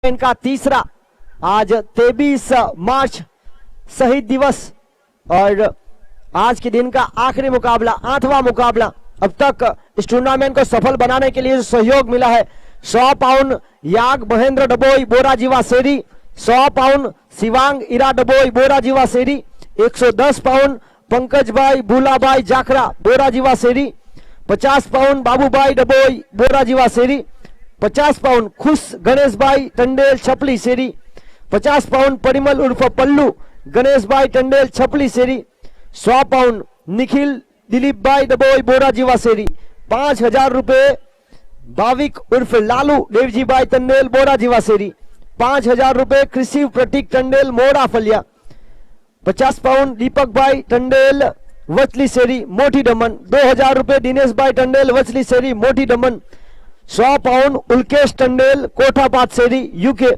इनका तीसरा, आज 23 मार्च शहीद दिवस और आज के दिन का आखिरी मुकाबला, 8वां मुकाबला। अब तक इस टूर्नामेंट को सफल बनाने के लिए सहयोग मिला है 100 पाउंड याग महेंद्र डबोई बोरा जीवा शेरी, 100 पाउंड शिवांग इरा डबोई बोरा जीवा शेरी, 110 पाउंड पंकज भाई भूलाभाई जाखरा बोरा जीवा शेरी, 50 पाउंड बाबूभाई डबोई बोरा जीवा शेरी, 50 पाउंड खुश गणेश भाई टंडेल छपली शेरी, 50 पाउंड परिमल उर्फ पल्लू गणेश भाई टंडेल छपली शेरी, 100 पाउंड निखिल दिलीप भाई डबोई बोरा जीवा शेरी, 5000 रुपए भाविक उर्फ लालू देवजी भाई टंडेल बोरा जीवा शेरी, 5000 रुपए कृषि प्रतीक टंडेल मोड़ा फलिया, 50 पाउंड दीपक भाई टंडेल वचली शेरी मोटी दमन, 2000 रुपए दिनेश भाई टंडेल वचली शेरी मोटी दमन, 100 पाउंड उल्केश टंडेल कोठापात शेरी यूके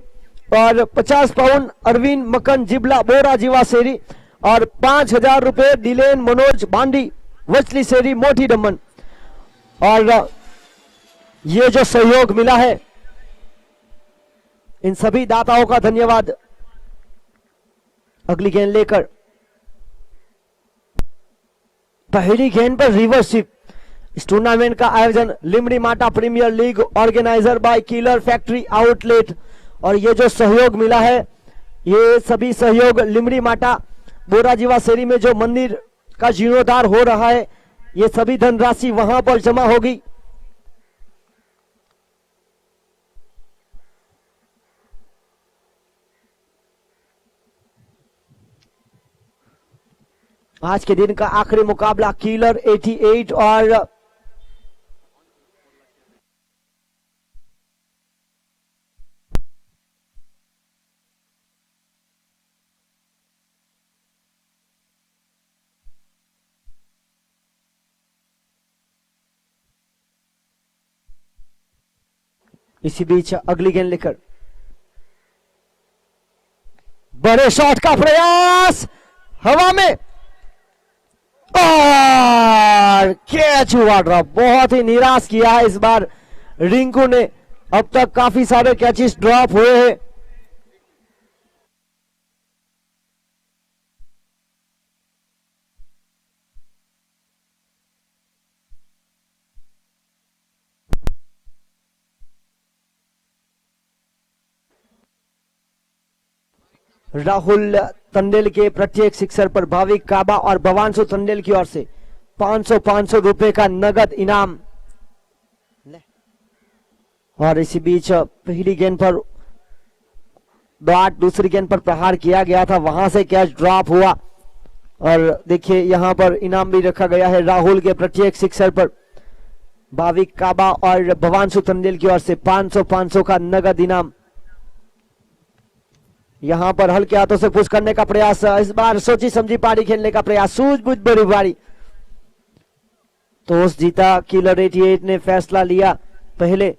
और 50 पाउंड अरविंद मकन जिबला बोरा जीवा शेरी और 5000 रुपए दिलेन मनोज बांडी वचली शेरी मोटी दमन। और ये जो सहयोग मिला है इन सभी दाताओं का धन्यवाद। अगली गेंद लेकर पहली गेंद पर रिवर्सिप। इस टूर्नामेंट का आयोजन Limdi Mata premier league organizer by killer factory outlet, और ये जो सहयोग मिला है ये सभी सहयोग लिमड़ी माटा बोरा जीवा शेरी में जो मंदिर का जीर्णोद्धार हो रहा है ये सभी धनराशि वहां पर जमा होगी। आज के दिन का आखिरी मुकाबला किलर 88 और इसी बीच अगली गेंद लेकर बड़े शॉट का प्रयास हवा में और कैच हुआ ड्रॉप। बहुत ही निराश किया है इस बार रिंकू ने, अब तक काफी सारे कैचेस ड्रॉप हुए हैं। राहुल टंडेल के प्रत्येक सिक्सर पर भाविक काबा और भवानसु टंडेल की ओर से 500 रुपए का नगद इनाम। और इसी बीच पहली गेंद पर बैट, दूसरी गेंद पर प्रहार किया गया था, वहां से कैच ड्रॉप हुआ और देखिए यहां पर इनाम भी रखा गया है राहुल के प्रत्येक सिक्सर पर भाविक काबा और भवानसु टंडेल की ओर से 500 का नगद इनाम। यहां पर हल्के हाथों से पुश करने का प्रयास, इस बार सोची समझी पारी खेलने का प्रयास, सूझबूझ बड़ी बारी टॉस जीता किलर 88 ने, फैसला लिया पहले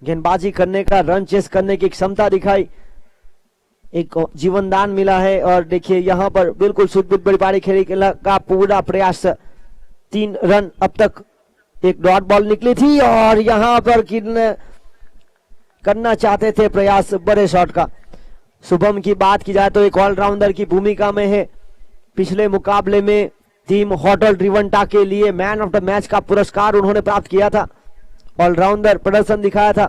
गेंदबाजी करने का, रन चेस करने की क्षमता दिखाई, एक जीवनदान मिला है। और देखिए यहां पर बिल्कुल सूझबूझ बड़ी पारी खेलने का पूरा प्रयास, 3 रन अब तक, एक डॉट बॉल निकली थी और यहां पर किन करना चाहते थे प्रयास बड़े शॉट का। शुभम की बात की जाए तो एक ऑलराउंडर की भूमिका में है। पिछले मुकाबले में टीम होटल रिवंटा के लिए मैन ऑफ द मैच का पुरस्कार उन्होंने प्राप्त किया था, ऑलराउंडर प्रदर्शन दिखाया था।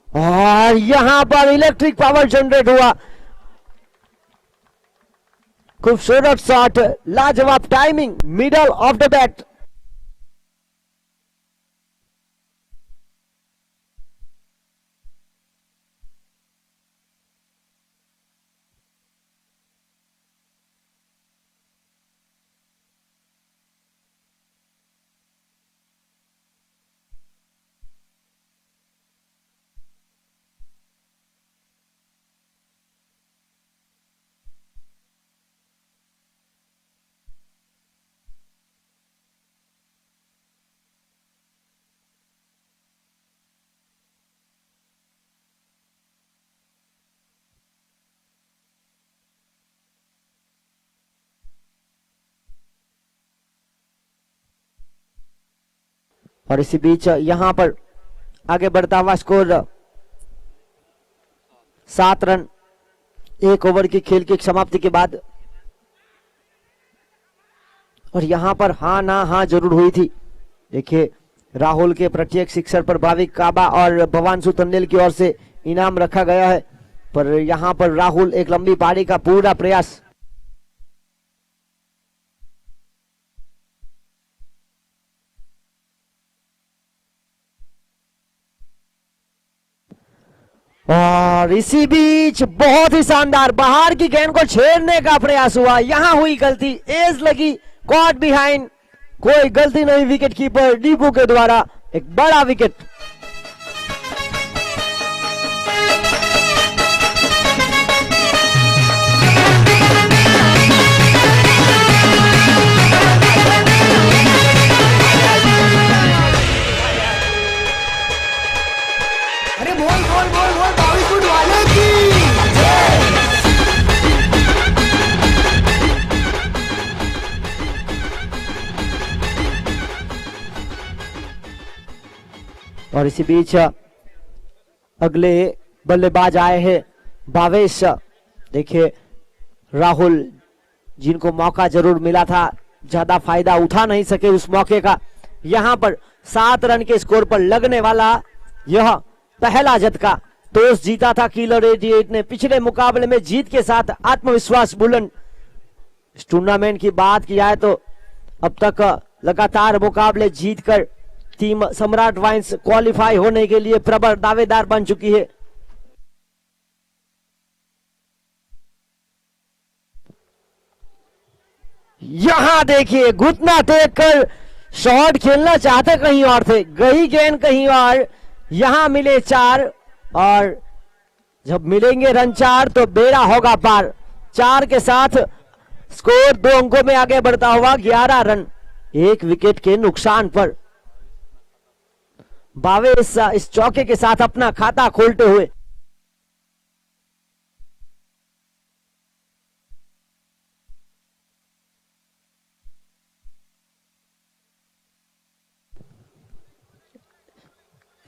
और यहां पर इलेक्ट्रिक पावर जनरेट हुआ, खूबसूरत शॉट, लाजवाब timing, middle of the bat. और इसी बीच यहां पर आगे बढ़ता हुआ स्कोर 7 रन 1 ओवर की खेल की समाप्ति के बाद। और यहां पर हाँ ना हाँ जरूर हुई थी। देखिए राहुल के प्रत्येक सिक्सर पर भाविक काबा और भवानसु तंडेल की ओर से इनाम रखा गया है, पर यहां पर राहुल एक लंबी पारी का पूरा प्रयास। और इसी बीच बहुत ही शानदार बाहर की गेंद को छेड़ने का प्रयास हुआ, यहां हुई गलती, एज लगी, कॉट बिहाइंड, कोई गलती नहीं विकेट कीपर डीपू के द्वारा, एक बड़ा विकेट। अरे बोल बोल बोल बोल बॉलीवुड वाले की और इसी बीच अगले बल्लेबाज आए हैं भावेश। देखिए राहुल जिनको मौका जरूर मिला था, ज्यादा फायदा उठा नहीं सके उस मौके का। यहां पर 7 रन के स्कोर पर लगने वाला यह पहला झटका टॉस जीता था किलर 88 ने। पिछले मुकाबले में जीत के साथ आत्मविश्वास बुलंद। इस टूर्नामेंट की बात की जाए तो अब तक लगातार मुकाबले जीतकर टीम सम्राट वाइन्स क्वालिफाई होने के लिए प्रबल दावेदार बन चुकी है। यहां देखिए घुटना टेक कर शॉट खेलना चाहते कहीं और थे, गई गेंद कहीं और। यहां मिले 4 और जब मिलेंगे रन 4 तो बेड़ा होगा पार। 4 के साथ स्कोर 2 अंकों में आगे बढ़ता हुआ 11 रन 1 विकेट के नुकसान पर। भावेश इस चौके के साथ अपना खाता खोलते हुए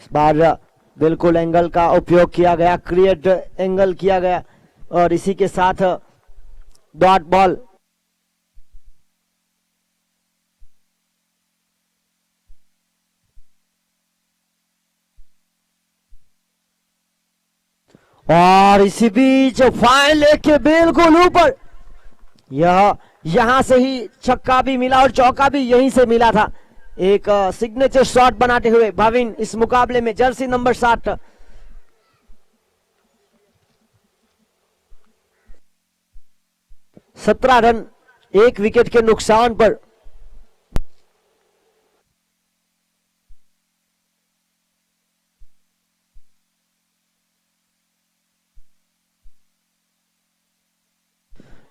इस बार बिल्कुल एंगल का उपयोग किया गया, क्रिएट एंगल किया गया और इसी के साथ डॉट बॉल। और इसी बीच फाइन लेग के बिल्कुल ऊपर यहां से ही छक्का भी मिला और चौका भी यहीं से मिला था। एक सिग्नेचर शॉट बनाते हुए भाविन इस मुकाबले में जर्सी नंबर 7 17 रन 1 विकेट के नुकसान पर।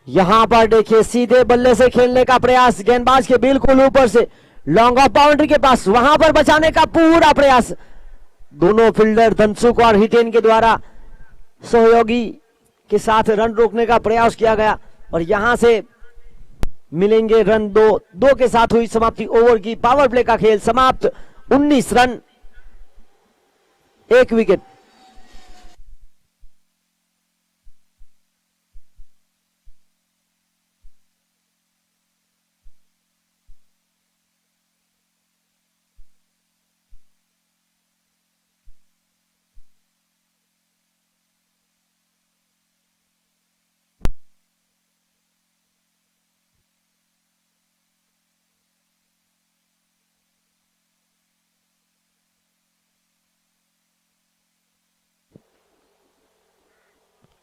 यहां पर देखिए सीधे बल्ले से खेलने का प्रयास, गेंदबाज के बिल्कुल ऊपर से लॉन्ग ऑफ बाउंड्री के पास, वहां पर बचाने का पूरा प्रयास। दोनों फील्डर धनसुख और हिटेन के द्वारा सहयोगी के साथ रन रोकने का प्रयास किया गया और यहां से मिलेंगे रन 2 के साथ हुई समाप्ति ओवर की। पावर प्ले का खेल समाप्त, 19 रन 1 विकेट।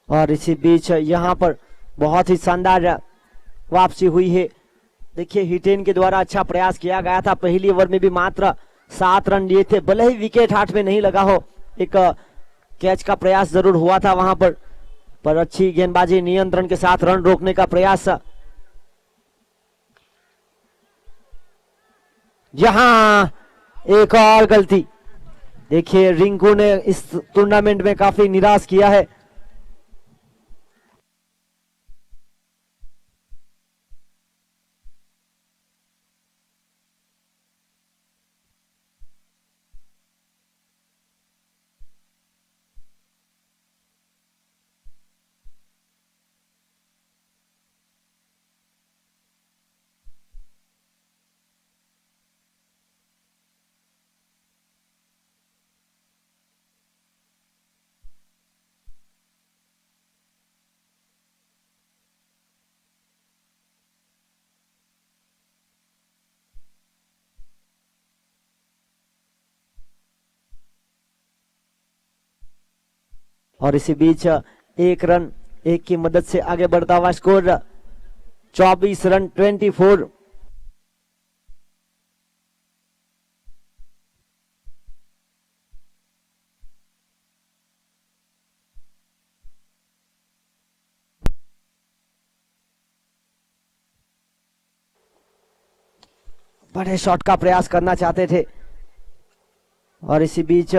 और इसी बीच यहां पर बहुत ही शानदार वापसी हुई है। देखिए हिटेन के द्वारा अच्छा प्रयास किया गया था, पहली ओवर में भी मात्र 7 रन लिए थे, भले ही विकेट हाथ में नहीं लगा हो, एक कैच का प्रयास जरूर हुआ था वहां पर अच्छी गेंदबाजी नियंत्रण के साथ रन रोकने का प्रयास। यहां एक और गलती, देखिए रिंकू ने इस टूर्नामेंट में काफी निराश किया है। और इसी बीच एक रन एक की मदद से आगे बढ़ता हुआ स्कोर 24 रन 24। बड़े शॉट का प्रयास करना चाहते थे और इसी बीच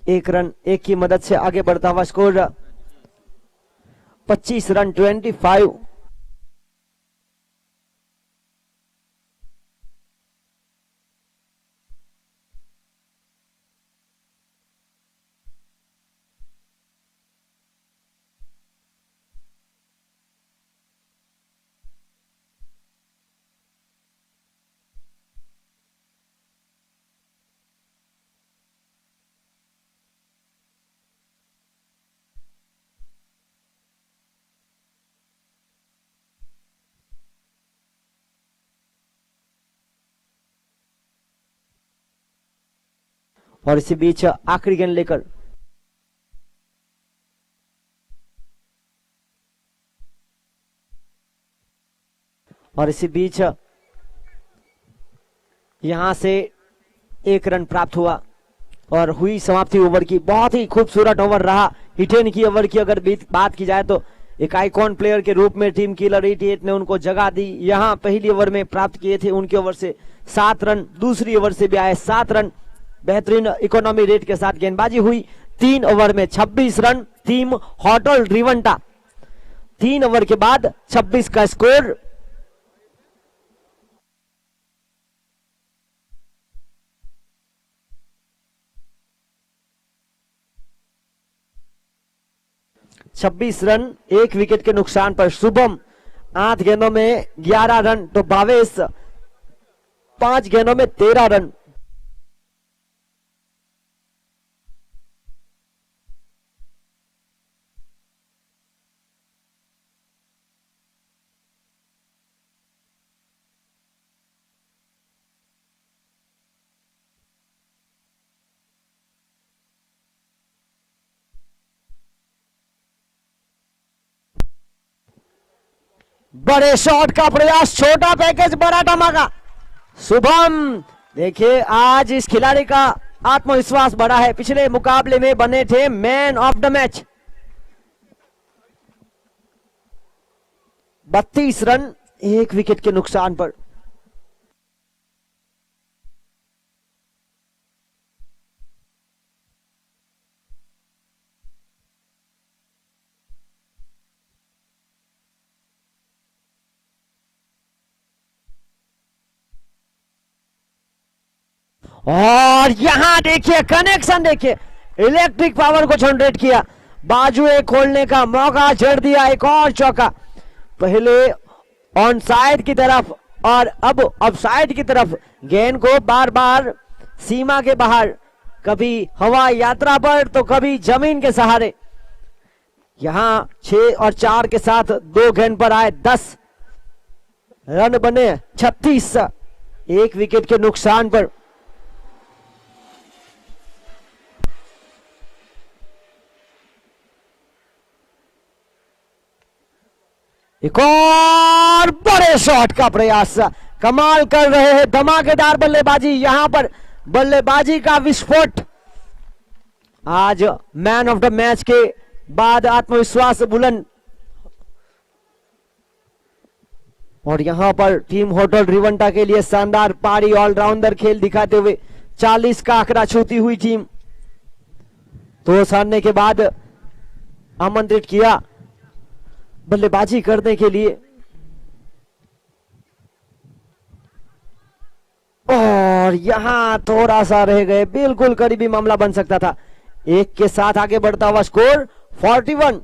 एक रन एक की मदद से आगे बढ़ता हुआ स्कोर 25 रन 25। और इसी बीच आखिरी गेंद लेकर और इसी बीच यहां से एक रन प्राप्त हुआ और हुई समाप्ति ओवर की। बहुत ही खूबसूरत ओवर रहा। हिटेन की ओवर की अगर बात की जाए तो एक आइकॉन प्लेयर के रूप में टीम किलर 88 ने उनको जगह दी। यहां पहली ओवर में प्राप्त किए थे उनकी ओवर से 7 रन, दूसरी ओवर से भी आए 7 रन। बेहतरीन इकोनॉमी रेट के साथ गेंदबाजी हुई। 3 ओवर में 26 रन। टीम होटल रिवंटा 3 ओवर के बाद 26 का स्कोर। छब्बीस रन एक विकेट के नुकसान पर शुभम 8 गेंदों में 11 रन तो भावेश 5 गेंदों में 13 रन। बड़े शॉट का प्रयास, छोटा पैकेज बड़ा धमाका। शुभम देखिए आज इस खिलाड़ी का आत्मविश्वास बढ़ा है। पिछले मुकाबले में बने थे man of the match. 32 run एक विकेट के नुकसान पर। और यहां देखिए कनेक्शन, देखिए इलेक्ट्रिक पावर को जनरेट किया। बाजुए खोलने का मौका जड़ दिया। एक और चौका, पहले ऑन साइड की तरफ और अब ऑफ साइड की तरफ। गेंद को बार बार सीमा के बाहर, कभी हवा यात्रा पर तो कभी जमीन के सहारे। यहां 6 और 4 के साथ 2 गेंद पर आए 10 रन बने। 36 एक विकेट के नुकसान पर। एक और बड़े शॉट का प्रयास, कमाल कर रहे हैं। धमाकेदार बल्लेबाजी, यहां पर बल्लेबाजी का विस्फोट। आज मैन ऑफ द मैच के बाद आत्मविश्वास बुलंद। और यहां पर टीम होटल रिवंटा के लिए शानदार पारी ऑलराउंडर खेल दिखाते हुए 40 का आंकड़ा छूती हुई टीम तो हारने के बाद आमंत्रित किया बल्लेबाजी करने के लिए। और यहां थोड़ा सा रह गए, बिल्कुल करीबी मामला बन सकता था। एक के साथ आगे बढ़ता हुआ स्कोर 41,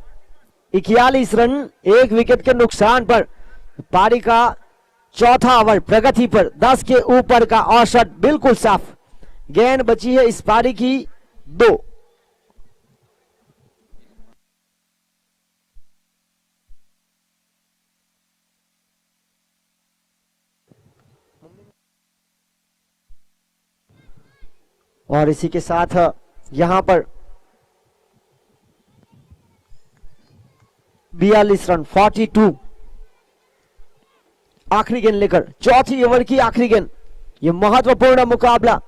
41 रन एक विकेट के नुकसान पर। पारी का चौथा ओवर प्रगति पर 10 के ऊपर का औसत बिल्कुल साफ। गेंद बची है इस पारी की 2। और इसी के साथ यहां पर 42 रन 42। आखिरी गेंद लेकर, चौथी ओवर की आखिरी गेंद, यह महत्वपूर्ण मुकाबला।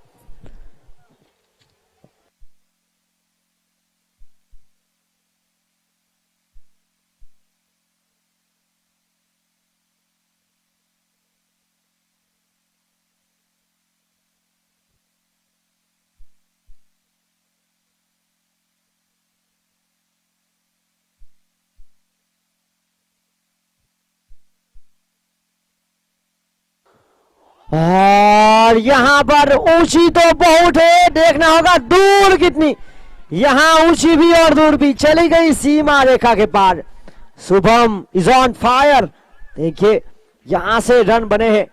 और यहां पर ऊंची तो बहुत है, देखना होगा दूर कितनी। यहां ऊंची भी और दूर भी, चली गई सीमा रेखा के पार। Shubham is on fire. देखिए यहां से रन बने हैं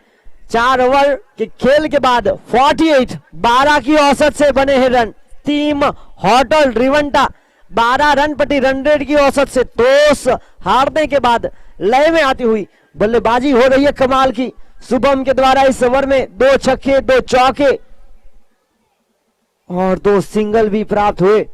4 ओवर के खेल के बाद 48, 12 की औसत से बने हैं रन। टीम होटल रिवंटा 12 रन प्रति रन रेट की औसत से टॉस हारने के बाद लय में आती हुई बल्लेबाजी हो रही है कमाल की। शुभम के द्वारा इस ओवर में 2 छक्के 2 चौके और 2 सिंगल भी प्राप्त हुए।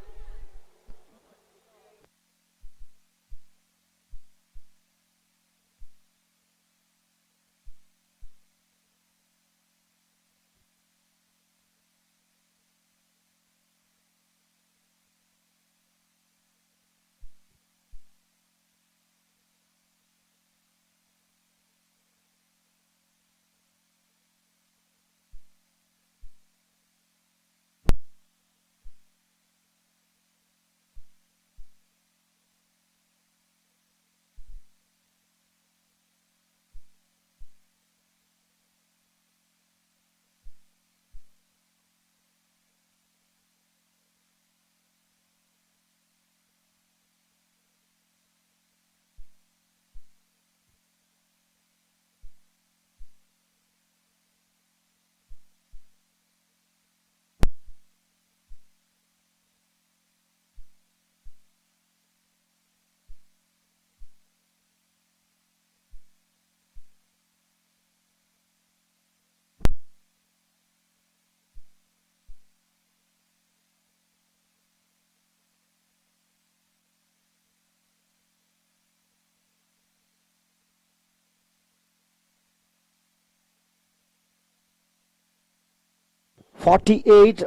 फोर्टी एट,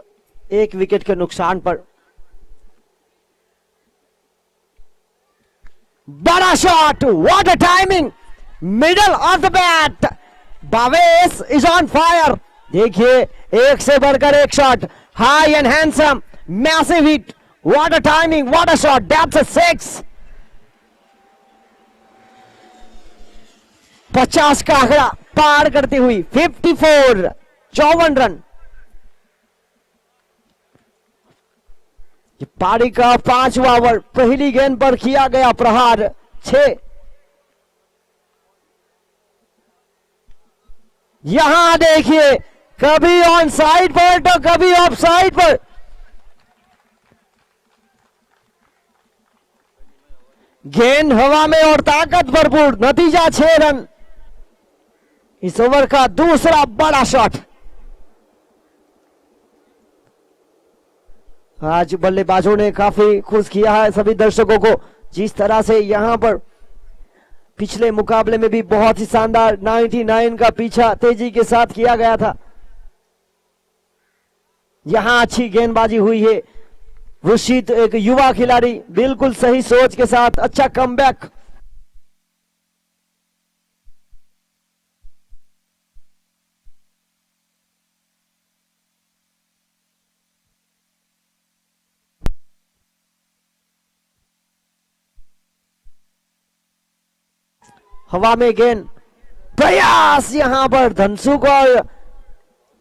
एक विकेट के नुकसान पर। बड़ा shot, what a timing, middle of the bat, Bhavesh is on fire. देखिए एक से बढ़कर एक shot, high and handsome, massive hit, what a timing, what a shot, that's a 6। 50 का आंकड़ा पार करती हुई 54, 54 रन। पारी का 5वां ओवर, पहली गेंद पर किया गया प्रहार 6। यहां देखिए कभी ऑन साइड पर तो कभी ऑफ साइड पर। गेंद हवा में और ताकत भरपूर, नतीजा 6 रन। इस ओवर का दूसरा बड़ा शॉट। आज बल्लेबाजों ने काफी खुश किया है सभी दर्शकों को, जिस तरह से यहां पर पिछले मुकाबले में भी बहुत ही शानदार 99 का पीछा तेजी के साथ किया गया था। यहां अच्छी गेंदबाजी हुई है। रुशिद एक युवा खिलाड़ी, बिल्कुल सही सोच के साथ अच्छा कमबैक। हवा में गेंद, प्रयास यहां पर धनसुख और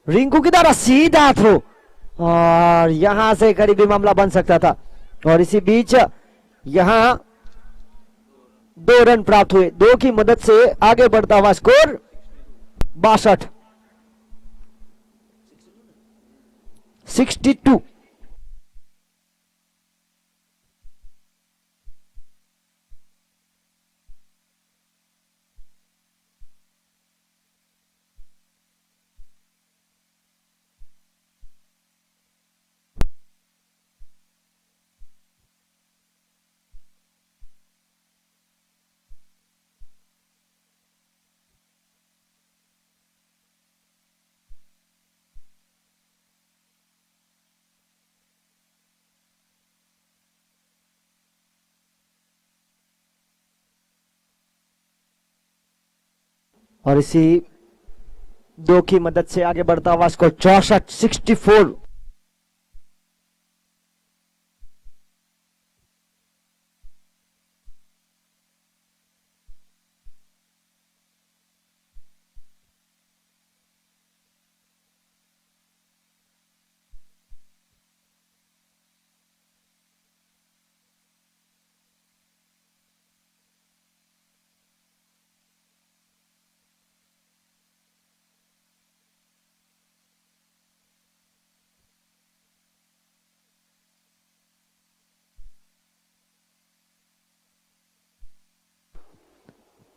रिंकू की तरह सीधा थ्रो, और यहां से करीबी मामला बन सकता था। और इसी बीच यहां 2 रन प्राप्त हुए, 2 की मदद से आगे बढ़ता हुआ स्कोर 62, 62। और इसी दो की मदद से आगे बढ़ता हुआ स्कोर 64-64।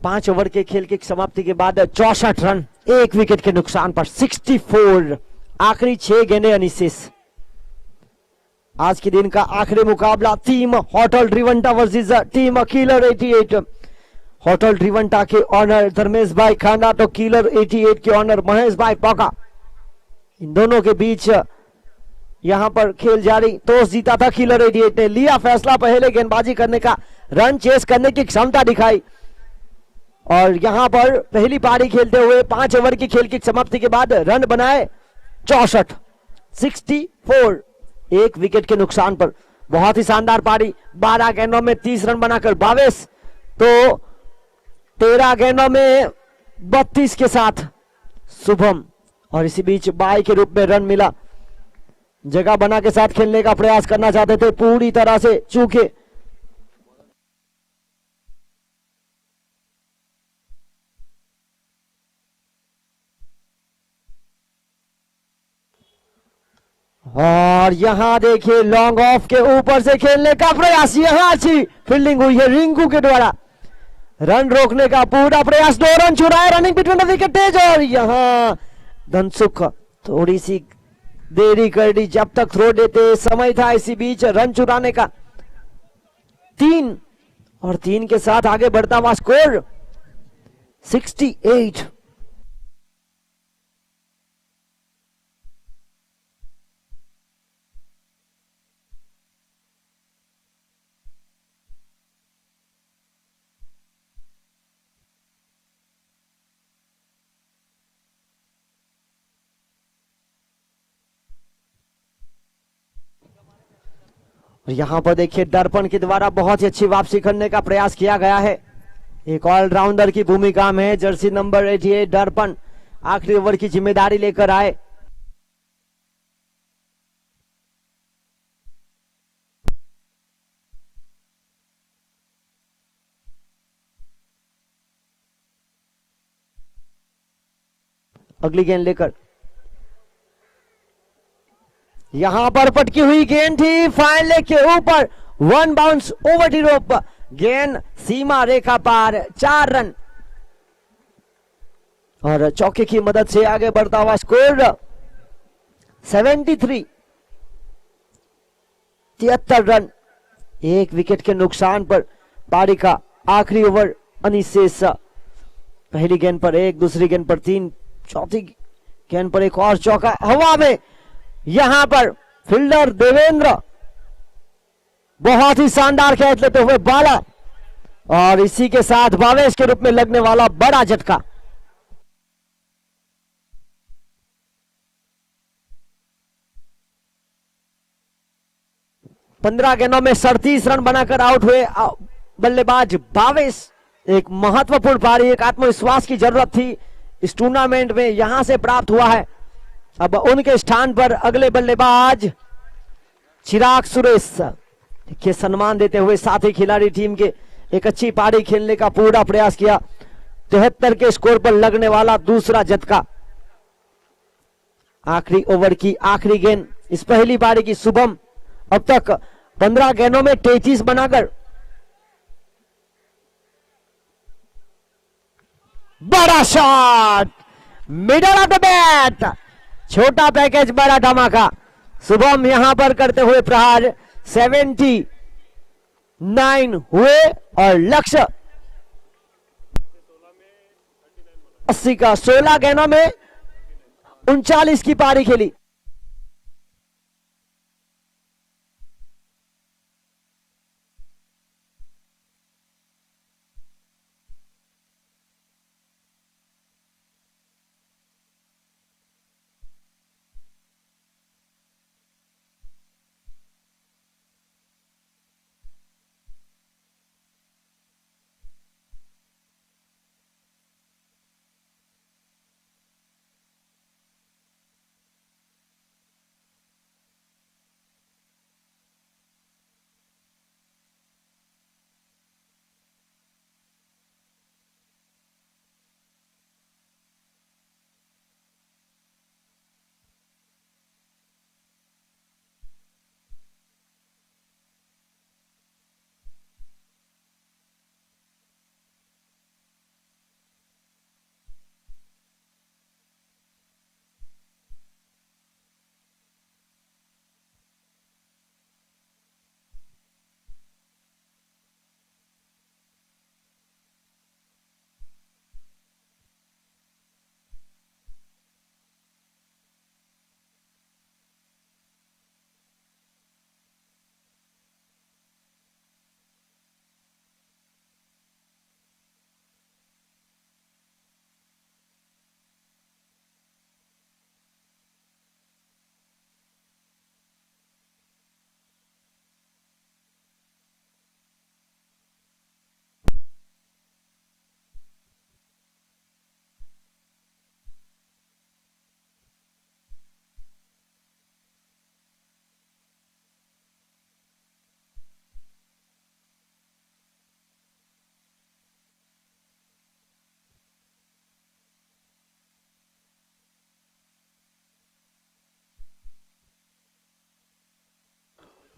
पांच ओवर के खेल की समाप्ति के बाद 64 रन, एक विकेट के नुकसान पर 64। आखिरी 6 गेंदें अनिशेष। आज के दिन का आखिरी मुकाबला टीम होटल ड्रिवंटा वर्सेस टीम किलर 88। होटल ड्रिवंटा के ऑनर धर्मेश भाई खांडा तो किलर 88 के ऑनर महेश भाई पौका। इन दोनों के बीच यहां पर खेल जारी। टॉस जीता था किलर 88 ने, लिया फैसला पहले गेंदबाजी करने का, रन चेस करने की क्षमता दिखाई और यहां पर पहली पारी खेलते हुए 5 ओवर की खेल की समाप्ति के बाद रन बनाए 64, एक विकेट के नुकसान पर। बहुत ही शानदार पारी। 12 गेंदों में 30 रन बनाकर भावेश तो 13 गेंदों में 32 के साथ शुभम, और इसी बीच बाई के रूप में रन मिला। जगह बना के साथ खेलने का प्रयास करना चाहते थे, पूरी तरह से चूके। और यहां देखिए लॉन्ग ऑफ के ऊपर से खेलने का प्रयास, यहां अच्छी फील्डिंग हुई है रिंकू के द्वारा। रन रोकने का पूरा प्रयास, 2 रन चुराए, रनिंग बिटवीन द विकेटेज, और यहां धनसुख थोड़ी सी देरी कर दी, जब तक थ्रो देते समय था इसी बीच रन चुराने का। 3 के साथ आगे बढ़ता हुआ स्कोर 68। यहां पर देखिए दर्पण के द्वारा बहुत ही अच्छी वापसी करने का प्रयास किया गया है। एक ऑलराउंडर की भूमिका में जर्सी नंबर 88 दर्पण आखिरी ओवर की जिम्मेदारी लेकर आए। अगली गेंद लेकर यहां पर पटकी हुई गेंद थी, फाइन लेग के ऊपर, 1 बाउंस ओवर द रोप, गेंद सीमा रेखा पार, 4 रन और चौके की मदद से आगे बढ़ता हुआ स्कोर 73, 73 रन, एक विकेट के नुकसान पर पारी का आखिरी ओवर अनिशेष। पहली गेंद पर 1, दूसरी गेंद पर 3, चौथी गेंद पर एक और चौका हवा में। यहां पर फील्डर देवेंद्र बहुत ही शानदार कैच लेते हुए बाला, और इसी के साथ भावेश के रूप में लगने वाला बड़ा झटका। पंद्रह गेंदों में 37 रन बनाकर आउट हुए बल्लेबाज भावेश। एक महत्वपूर्ण पारी, एक आत्मविश्वास की जरूरत थी इस टूर्नामेंट में, यहां से प्राप्त हुआ है। अब उनके स्थान पर अगले बल्लेबाज चिराग सुरेश के सम्मान देते हुए साथी खिलाड़ी टीम के एक अच्छी पारी खेलने का पूरा प्रयास किया। 73 के स्कोर पर लगने वाला दूसरा झटका। आखिरी ओवर की आखिरी गेंद इस पहली पारी की शुभम अब तक 15 गेंदों में 33 बनाकर बड़ा shot, middle of the bat, छोटा पैकेज बड़ा धमाका। शुभम यहां पर करते हुए प्रहार, 79 हुए और लक्ष्य 80 का। 16 गेंदों में 39 की पारी खेली।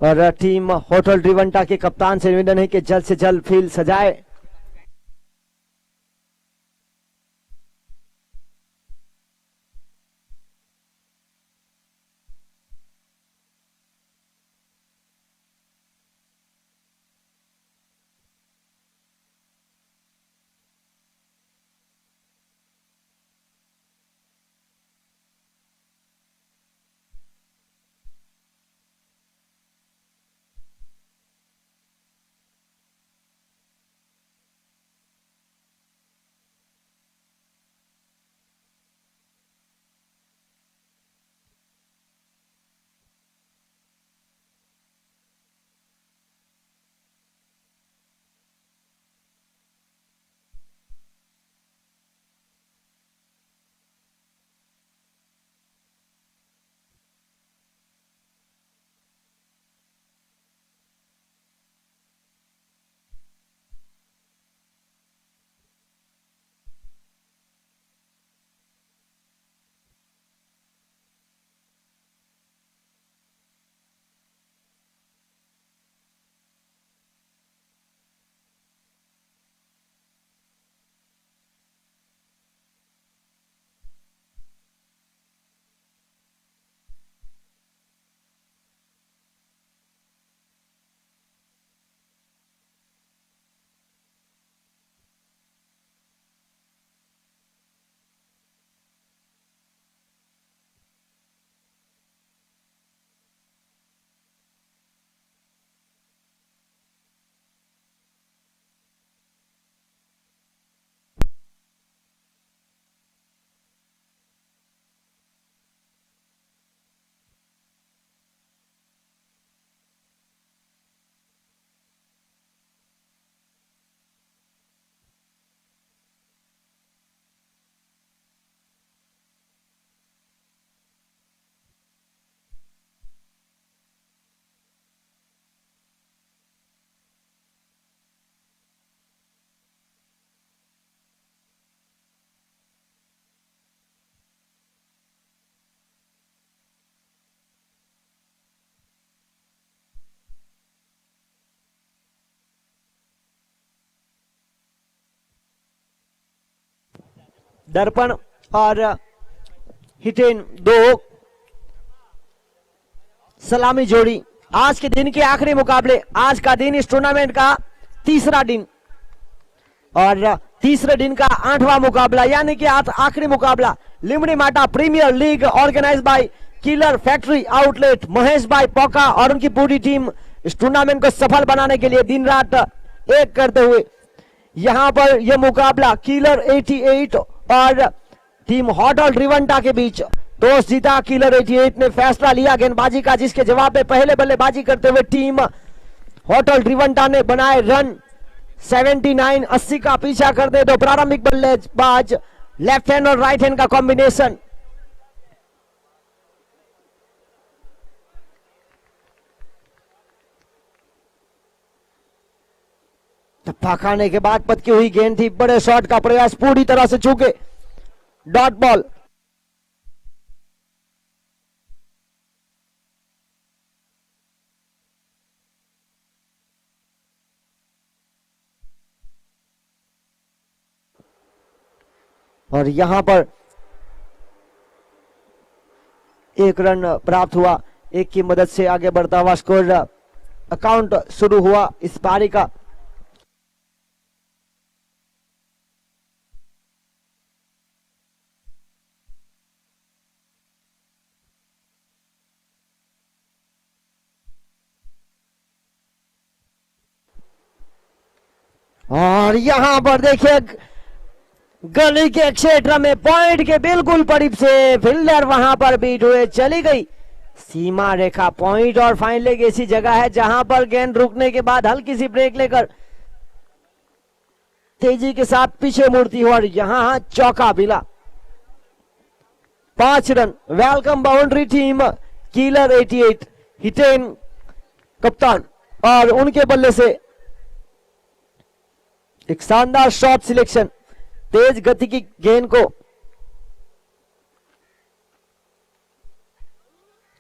और टीम होटल ट्रिवेंटा के कप्तान से निवेदन है कि जल्द से जल्द फील्ड सजाए। दर्पण और हिटेन दो सलामी जोड़ी। आज के दिन के आखिरी मुकाबले, आज का दिन इस टूर्नामेंट का तीसरा दिन और तीसरे दिन का 8वां मुकाबला, यानी कि आखिरी मुकाबला Limdi Mata premier league organize by killer factory outlet Mahesh भाई पोका और उनकी पूरी टीम इस टूर्नामेंट को सफल बनाने के लिए दिन रात एक करते हुए यहां पर यह मुकाबला किलर 88 और टीम होटल ट्रिवेंटा के बीच टॉस जीता किलर 88 ने फैसला लिया गेंदबाजी का, जिसके जवाब में पहले बल्लेबाजी करते हुए टीम होटल ट्रिवेंटा ने बनाए रन 79 80 का पीछा करते दो प्रारंभिक बल्लेबाज लेफ्ट हैंड और राइट हैंड का कॉम्बिनेशन। धप्पा खाने के बाद पटकी हुई गेंद थी, बड़े शॉट का प्रयास पूरी तरह से चूके, डॉट बॉल। और यहां पर एक रन प्राप्त हुआ, एक की मदद से आगे बढ़ता हुआ स्कोर अकाउंट शुरू हुआ इस पारी का। और यहां पर देखिए गली के क्षेत्र में पॉइंट के बिल्कुल करीब से फील्डर वहां पर बीट हुए, चली गई सीमा रेखा। पॉइंट और फाइन लेग ऐसी जगह है जहां पर गेंद रुकने के बाद हल्की सी ब्रेक लेकर तेजी के साथ पीछे मुड़ती हो और यहां चौका मिला। 5 run, welcome boundary team killer 88 हिटेन कप्तान और उनके बल्ले से एक शानदार शॉट सिलेक्शन, तेज गति की गेंद को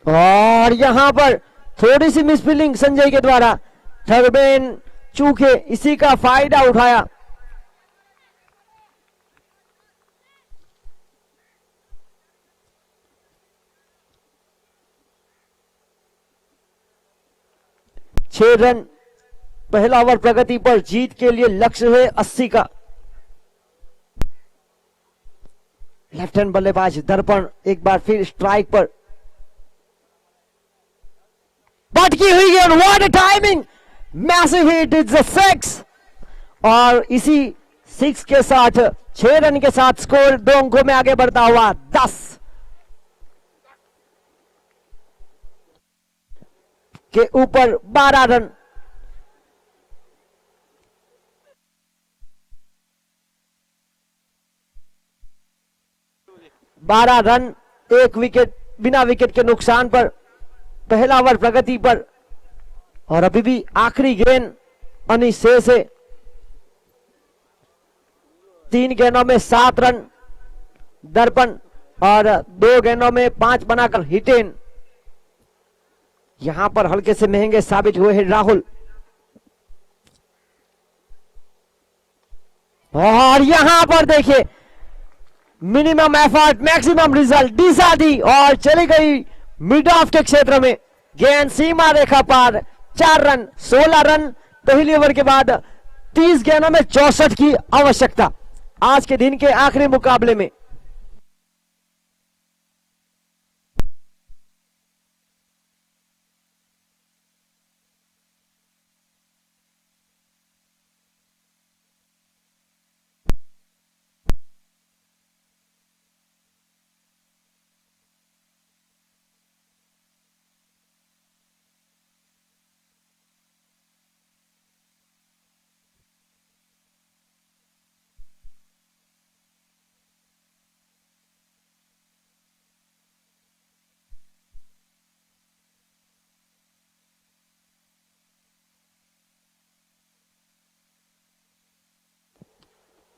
और यहां पर थोड़ी सी मिसफील्डिंग संजय के द्वारा, थर्बेन चूके इसी का फायदा उठाया। छह रन पहला ओवर प्रगति पर, जीत के लिए लक्ष्य है 80 का। लेफ्ट हैंड बल्लेबाज दर्पण एक बार फिर स्ट्राइक पर, पटकी हुई गेंद, what a timing, massive hit, it's a six. और इसी सिक्स के साथ 6 रन के साथ स्कोर 2 अंकों में आगे बढ़ता हुआ 10 के ऊपर 12 रन। बारह रन, एक विकेट, बिना विकेट के नुकसान पर पहला ओवर प्रगति पर। और अभी भी आखिरी गेंद अनिश से 3 गेंदों में 7 रन दर्पण और 2 गेंदों में 5 बनाकर हिटेन। यहां पर हल्के से महंगे साबित हुए हैं राहुल। और यहां पर देखिए मिनिमम एफर्ट मैक्सिमम रिजल्ट, दिशा दी और चली गई मिड ऑफ के क्षेत्र में, गेंद सीमा रेखा पार। 4 रन, 16 रन पहले ओवर के बाद 30 गेंदों में 64 की आवश्यकता आज के दिन के आखिरी मुकाबले में।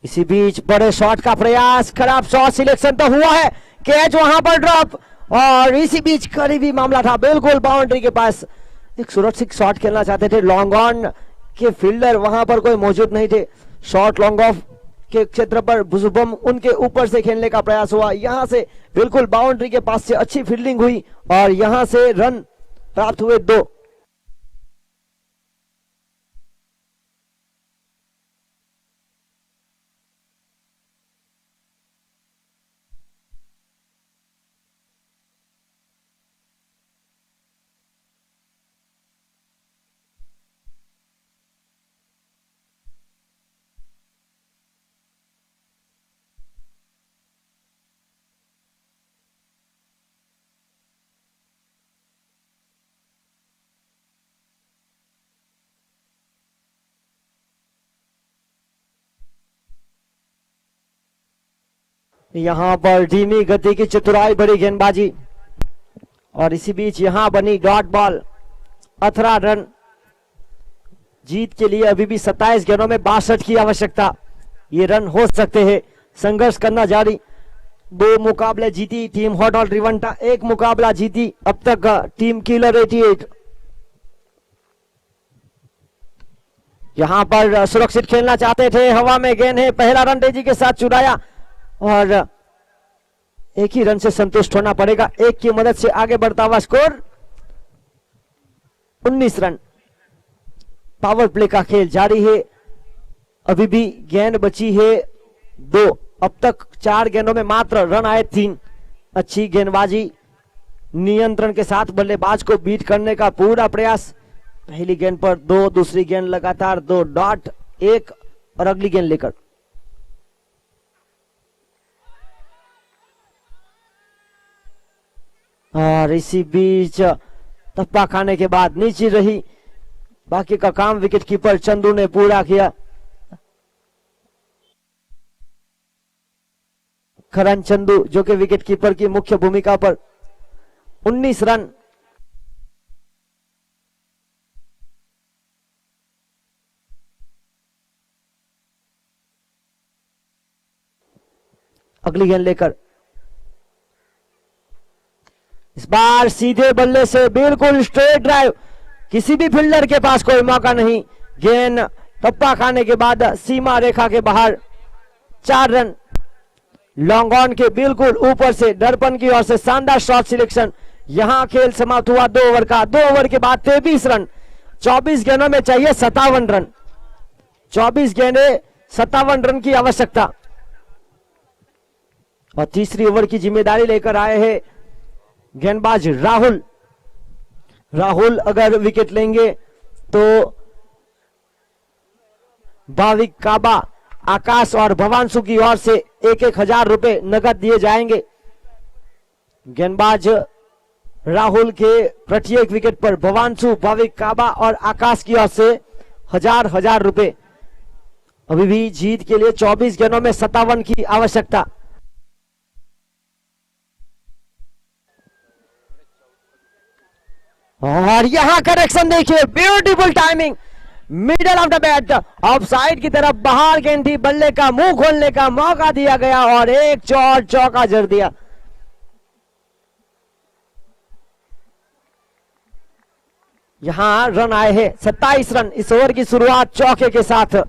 इसी बीच बड़े शॉट का प्रयास, खराब शॉट सिलेक्शन तो हुआ है, कैच वहां पर ड्रॉप। और इसी बीच करीबी मामला था, बिल्कुल बाउंड्री के पास एक सुरक्षित शॉट खेलना चाहते थे, लॉन्ग ऑन के फील्डर वहां पर कोई मौजूद नहीं थे। शॉट लॉन्ग ऑफ के क्षेत्र पर बुजुबम उनके ऊपर से खेलने का प्रयास हुआ, यहां से बिल्कुल बाउंड्री के पास से अच्छी फील्डिंग हुई और यहां से रन प्राप्त हुए 2। यहां पर धीमी गति की चतुराई भरी गेंदबाजी और इसी बीच यहां बनी डॉट बॉल। 18 रन, जीत के लिए अभी भी 27 गेंदों में 62 की आवश्यकता। ये रन हो सकते हैं, संघर्ष करना जारी। 2 मुकाबले जीती टीम हॉट और रिवंटा, 1 मुकाबला जीती अब तक टीम किलर 88। यहां पर सुरक्षित खेलना चाहते थे, हवा में गेंद है, पहला रन तेजी के साथ चुराया और एक ही रन से संतुष्ट होना पड़ेगा। 1 की मदद से आगे बढ़ता हुआ स्कोर 19 रन। पावर प्ले का खेल जारी है, अभी भी गेंद बची है 2, अब तक 4 गेंदों में मात्र रन आए 3। अच्छी गेंदबाजी, नियंत्रण के साथ बल्लेबाज को बीट करने का पूरा प्रयास। पहली गेंद पर 2, दूसरी गेंद लगातार 2 डॉट 1 और अगली गेंद लेकर। और इसी बीच टप्पा खाने के बाद नीचे रही, बाकी का काम विकेट कीपर चंदू ने पूरा किया। करण चंदू जो कि विकेट कीपर की मुख्य भूमिका पर 19 रन। अगली गेंद लेकर इस बार सीधे बल्ले से बिल्कुल स्ट्रेट ड्राइव, किसी भी फील्डर के पास कोई मौका नहीं। गेंद टप्पा खाने के बाद सीमा रेखा के बाहर 4 रन। लॉन्ग ऑन के बिल्कुल ऊपर से दर्पण की ओर से शानदार शॉट सिलेक्शन। यहां खेल समाप्त हुआ 2 ओवर का। 2 ओवर के बाद 23 रन। 24 गेंदों में चाहिए 57 रन। 24 गेंदे 57 रन की आवश्यकता। और तीसरी ओवर की जिम्मेदारी लेकर आए हैं गेंदबाज राहुल। राहुल अगर विकेट लेंगे तो भाविक काबा, आकाश और भवांशु की ओर से 1,000 रुपए नगद दिए जाएंगे। गेंदबाज राहुल के प्रत्येक विकेट पर भवांशु, भाविक काबा और आकाश की ओर से 1,000 रुपए। अभी भी जीत के लिए 24 गेंदों में 57 की आवश्यकता। और यहां करेक्शन देखिए, beautiful timing, middle of the bat, of side की तरफ बाहर गेंद थी, बल्ले का मुंह खोलने का मौका दिया गया और एक चौका जड़ दिया। यहां रन आए हैं 27 रन इस ओवर की शुरुआत चौके के साथ।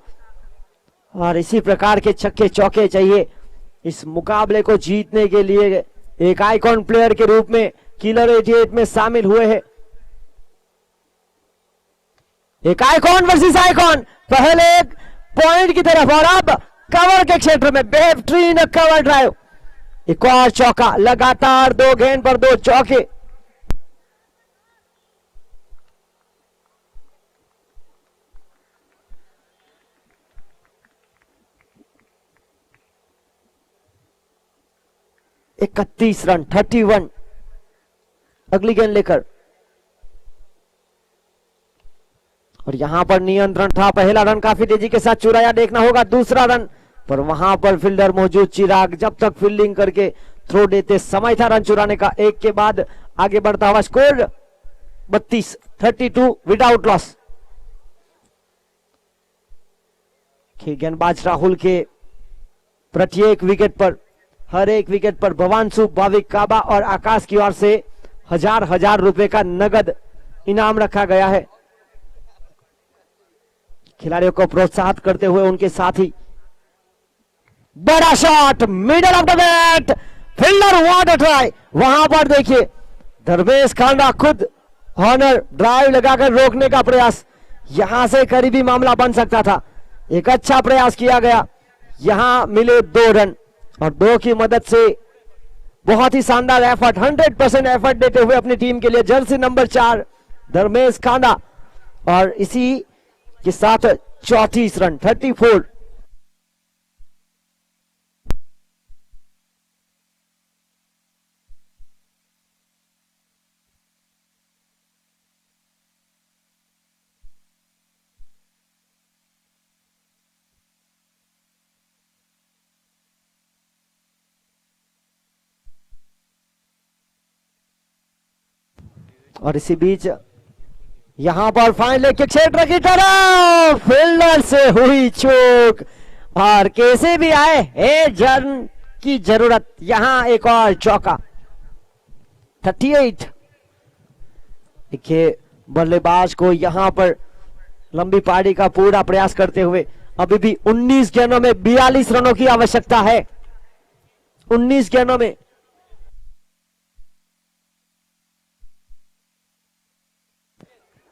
और इसी प्रकार के छक्के चौके चाहिए इस मुकाबले को जीतने के लिए। एक आइकॉन प्लेयर के रूप में किलर 88 में शामिल हुए हैं। एक आइकॉन वर्सेस आइकॉन, पहले एक पॉइंट की तरफ और अब कवर के क्षेत्र में बेहतरीन कवर ड्राइव। एक और चौका, लगातार 2 गेंद पर 2 चौके। इकतीस रन, 31। अगली गेंद लेकर, और यहां पर नियंत्रण था। पहला रन काफी तेजी के साथ चुराया, देखना होगा दूसरा रन पर वहां पर फील्डर मौजूद चिराग जब तक फील्डिंग करके थ्रो देते समय था रन चुराने का। एक के बाद आगे बढ़ता हुआ स्कोर 32 विदाउट लॉस। गेंदबाज राहुल के प्रत्येक विकेट पर, हर एक विकेट पर भवांशु, भाविक काबा और आकाश की ओर से 1,000 रुपए का नगद इनाम रखा गया है। खिलाड़ियों को प्रोत्साहित करते हुए उनके साथी, बड़ा shot middle of the bat, fielder what a try. वहां पर देखिए धर्मेश खांडा खुद हॉर्नर ड्राइव लगाकर रोकने का प्रयास, यहां से करीबी मामला बन सकता था। एक अच्छा प्रयास किया गया, यहां मिले 2 रन और 2 की मदद से बहुत ही शानदार एफर्ट, 100% एफर्ट देते हुए अपनी टीम के लिए जर्सी नंबर 4 धर्मेश खांडा। और इसी के साथ 34 रन, 34। और इसी बीच यहां पर फाइनल के क्षेत्र की तरफ फील्डर से हुई चूक और कैसे भी आए एक रन की जरूरत। यहां एक और चौका, 38। देखिए बल्लेबाज को यहां पर लंबी पारी का पूरा प्रयास करते हुए अभी भी 19 गेंदों में 42 रनों की आवश्यकता है। 19 गेंदों में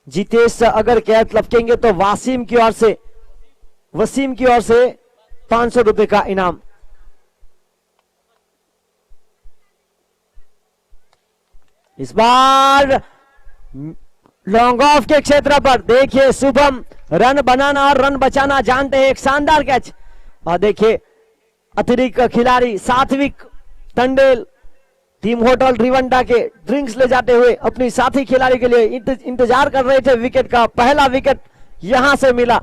जितेश अगर कैच लपकेंगे तो वसीम की ओर से 500 रुपए का इनाम। इस बार लॉन्ग ऑफ के क्षेत्र पर देखिए शुभम रन बनाना और रन बचाना जानते हैं। एक शानदार कैच और देखिए अतिरिक्त खिलाड़ी सात्विक टंडेल टीम होटल रिवंडा के ड्रिंक्स ले जाते हुए अपनी साथी खिलाड़ी के लिए इंतजार कर रहे थे विकेट का। पहला विकेट यहां से मिला।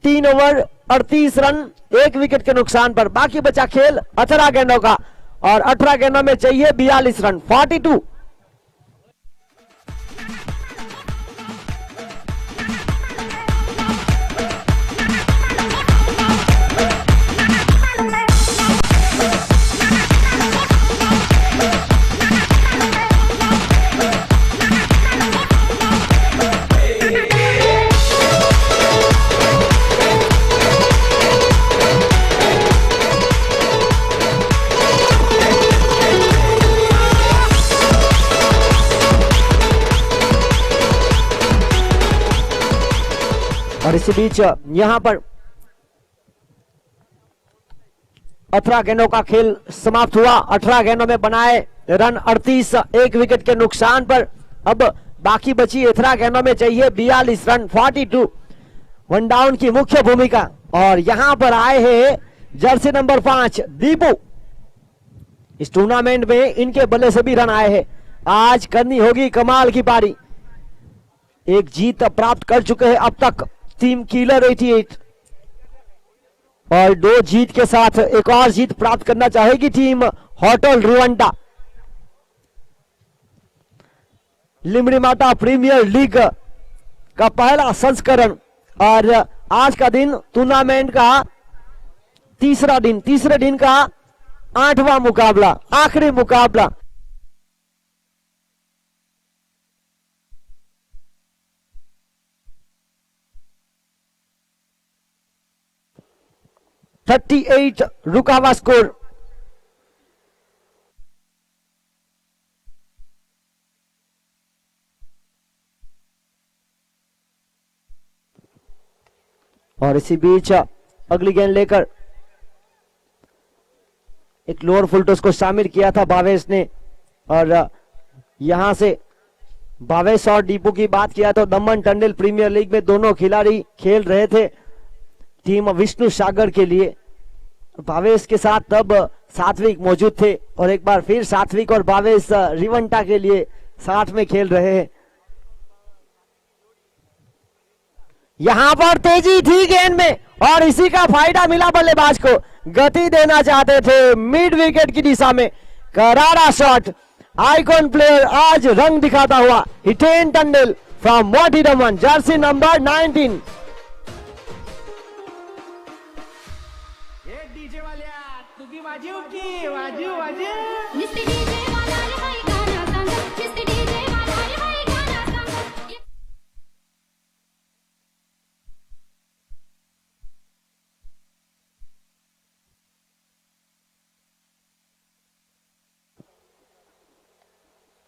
3 ओवर 38 रन 1 विकेट के नुकसान पर। बाकी बचा खेल 18 गेंदों का और 18 गेंदों में चाहिए 42 रन, 42। और इसी बीच यहां पर 18 गेंदों का खेल समाप्त हुआ। 18 गेंदों में बनाए रन 38, एक विकेट के नुकसान पर। अब बाकी बची 18 गेंदों में चाहिए 42 रन, 42 वन डाउन की मुख्य भूमिका। और यहां पर आए हैं जर्सी नंबर 5 दीपू। इस टूर्नामेंट में इनके बल्ले से भी रन आए हैं। आज करनी होगी कमाल की पारी। एक जीत प्राप्त कर चुके हैं अब तक टीम किलर 88 और 2 जीत के साथ एक और जीत प्राप्त करना चाहेगी टीम होटल रुवंडा। लिमड़ीमाटा प्रीमियर लीग का पहला संस्करण और आज का दिन टूर्नामेंट का तीसरे दिन का 8वां मुकाबला, आखिरी मुकाबला। $38 रुका हुआ स्कोर। और इसी बीच अगली गेंद लेकर एक लोअर फुल टॉस को शामिल किया था भावेश ने। और यहां से भावेश और दीपू की बात किया तो दमन टंडल प्रीमियर लीग में दोनों खिलाड़ी खेल रहे थे टीम विष्णु सागर के लिए। भावेश के साथ तब सात्विक मौजूद थे और एक बार फिर सात्विक और भावेश रिवंटा के लिए साथ में खेल रहे हैं। यहां पर तेजी थी गेंद में और इसी का फायदा मिला बल्लेबाज को। गति देना चाहते थे मिड विकेट की दिशा में, करारा शॉट। आइकॉन प्लेयर आज रंग दिखाता हुआ हितेन टंडल फ्रॉम मोटी दमन, जर्सी नंबर 19। डीजे वाल्या तुझी वाजव की वाजू वाजू नुसते डीजे वाला रे बाई गाणं सांग, नुसते डीजे वाला रे बाई गाणं सांग।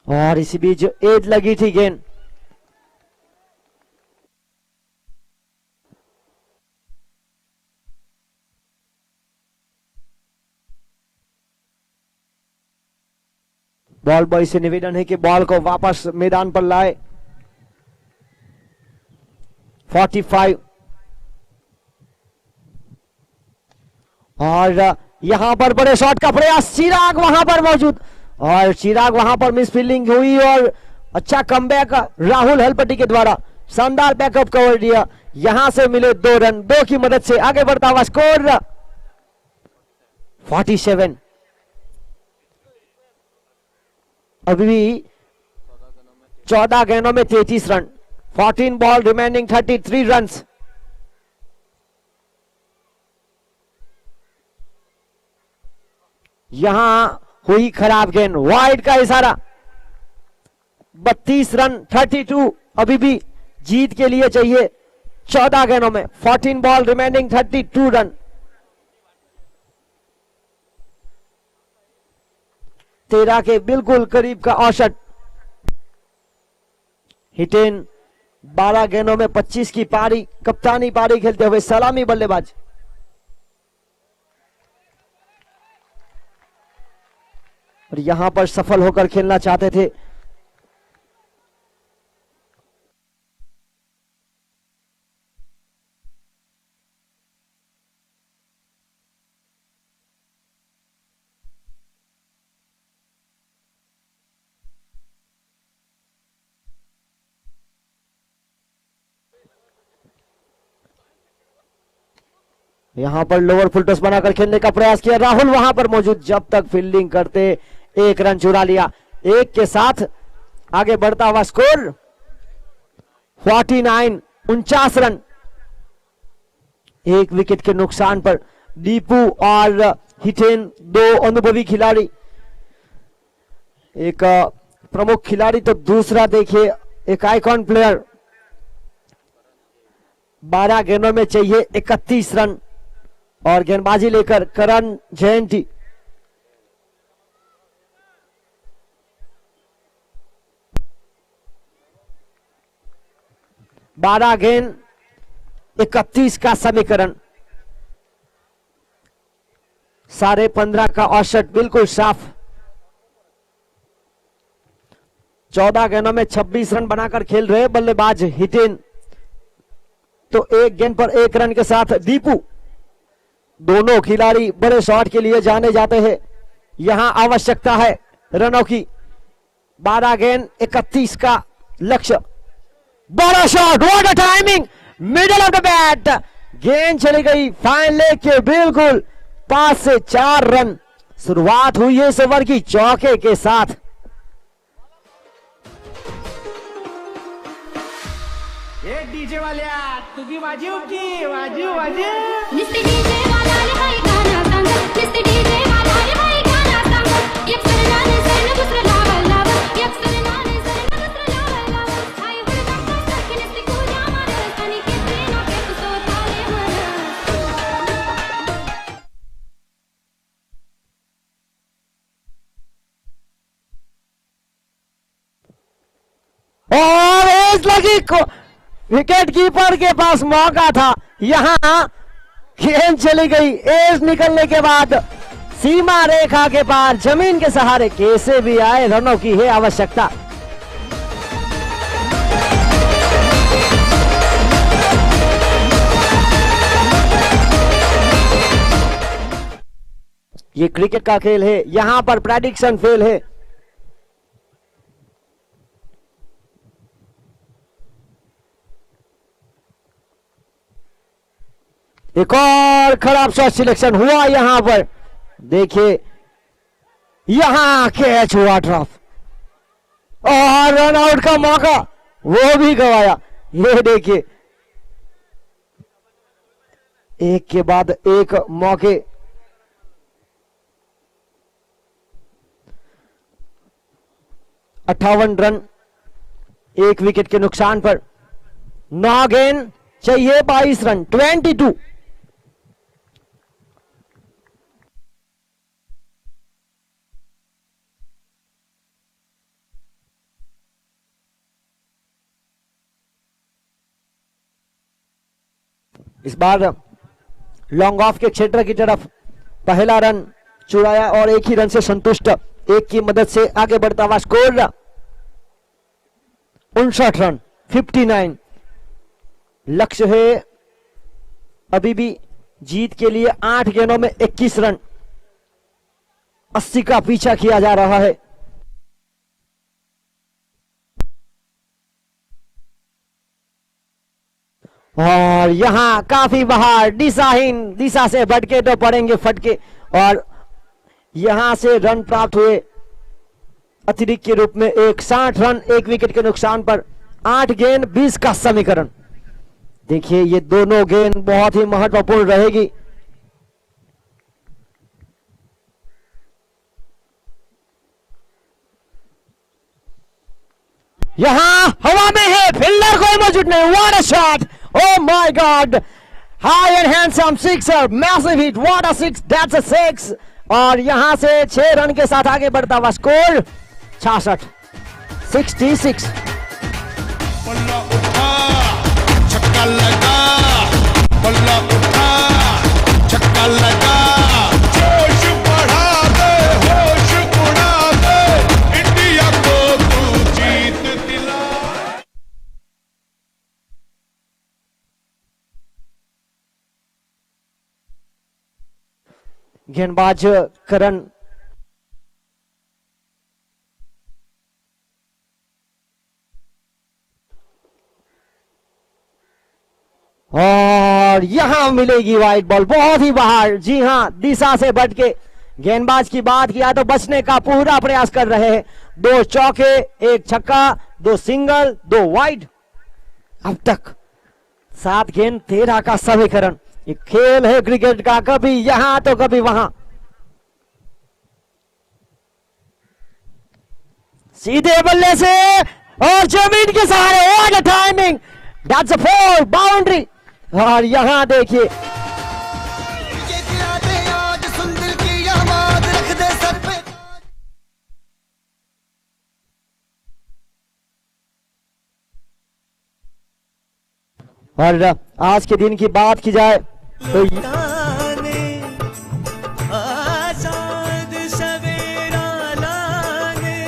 और इसी बीच एज लगी थी गेंद। बॉल बॉय से निवेदन है कि बॉल को वापस मैदान पर लाए। 45 और यहां पर बड़े शॉट का प्रयास, चिराग वहां पर मौजूद और चिराग वहां पर मिस फील्डिंग हुई और अच्छा कमबैक राहुल हलपट्टी के द्वारा शानदार बैकअप कवर दिया। यहां से मिले 2 रन, 2 की मदद से आगे बढ़ता हुआ स्कोर 47। अभी भी 14 गेंदों में 33 रन, 14 बॉल रिमेनिंग 33 रन्स। यहां हुई खराब गेंद, वाइड का इशारा। 32 रन, 32 अभी भी जीत के लिए चाहिए 14 गेंदों में, 14 बॉल रिमेनिंग 32 रन। 13 के बिल्कुल करीब का औसत। हिटेन 12 गेंदों में 25 की पारी, कप्तानी पारी खेलते हुए सलामी बल्लेबाज। और यहां पर सफल होकर खेलना चाहते थे। यहां पर लोअर फुल टॉस बनाकर खेलने का प्रयास किया, राहुल वहां पर मौजूद, जब तक फील्डिंग करते 1 रन चुरा लिया। 1 के साथ आगे बढ़ता हुआ स्कोर 49, 49 रन। 1 विकेट के नुकसान पर दीपू और हिटेन 2 अनुभवी खिलाड़ी, एक प्रमुख खिलाड़ी तो दूसरा देखिए एक आइकॉन प्लेयर। 12 गेंदों में चाहिए 31 रन और गेंदबाजी लेकर करण जयंती। बारह गेंद 31 का समीकरण। 15.5 का औसत बिल्कुल साफ। 14 गेंदों में 26 रन बनाकर खेल रहे बल्लेबाज हितेन। तो एक गेंद पर 1 रन के साथ दीपू। दोनों खिलाड़ी बड़े शॉट के लिए जाने जाते हैं। यहां आवश्यकता है रनों की। 12 गेंद 31 का लक्ष्य। बड़ा shot, what a timing, middle of the bat. गेंद चली गई फाइन लेग के बिल्कुल पास से 4 रन। शुरुआत हुई है इस ओवर की चौके के साथ। ये डीजे वाल्या तुझी वाजव की वाजव नुसते डीजे वाला रे बाई गाणं सांग, नुसते डीजे वाला रे बाई गाणं सांग. एक सरनाने सरनं दुसरं लावं लावं, एक सरनाने सरनं दुसरं लावं लावं. आई हुडकाट सारखी नुसती कुण्या मारत आणि किती नोके तू स्वतःले म्हणत. और एज लगी विकेट कीपर के पास मौका था। यहां गेंद चली गई एज निकलने के बाद सीमा रेखा के पार। जमीन के सहारे कैसे भी आए रनों की है आवश्यकता। ये क्रिकेट का खेल है, यहां पर प्रेडिक्शन फेल है। एक और खराब शॉट सिलेक्शन हुआ यहां पर। देखिए यहां कैच हुआ ड्रॉप और रन आउट का मौका वो भी गवाया। ये देखिए एक के बाद एक मौके। अट्ठावन रन 1 विकेट के नुकसान पर। 9 गेंद चाहिए 22 रन 22। इस बार लॉन्ग ऑफ के क्षेत्र की तरफ पहला रन चुराया और एक ही रन से संतुष्ट। एक की मदद से आगे बढ़ता हुआ स्कोर 59 रन 59। लक्ष्य है अभी भी जीत के लिए 8 गेंदों में 21 रन। 80 का पीछा किया जा रहा है। और यहां काफी बाहर दिशाहीन दिशा से भटके तो पड़ेंगे फटके। और यहां से रन प्राप्त हुए अतिरिक्त के रूप में 60 रन 1 विकेट के नुकसान पर। 8 गेंद 20 का समीकरण। देखिए ये दोनों गेंद बहुत ही महत्वपूर्ण रहेगी। यहां हवा में है, फील्डर कोई मौजूद नहीं। What a shot, oh my god, high and handsome sixer, massive hit, what a six, that's a six। और यहां से 6 रन के साथ आगे बढ़ता हुआ स्कोर 66 66। बल्ला उठा छक्का लगा, बल्ला उठा छक्का लगा। जोश बढ़ा दे, होश उड़ा दे, इंडिया को तू जीत दिला। गेंदबाज करण और यहां मिलेगी वाइट बॉल बहुत ही बाहर। जी हां दिशा से बढ़ के गेंदबाज की बात किया तो बचने का पूरा प्रयास कर रहे हैं। 2 चौके 1 छक्का 2 सिंगल 2 वाइड। अब तक 7 गेंद 13 का समीकरण। ये खेल है क्रिकेट का, कभी यहां तो कभी वहां। सीधे बल्ले से और जमीन के सहारे, what a timing, that's a 4 boundary. और यहां देखिए ये गिरा दे आज सुंदर की याद रख दे सर पे। और आज के दिन की बात की जाए तो लुटाने आजाद सवेरा लाने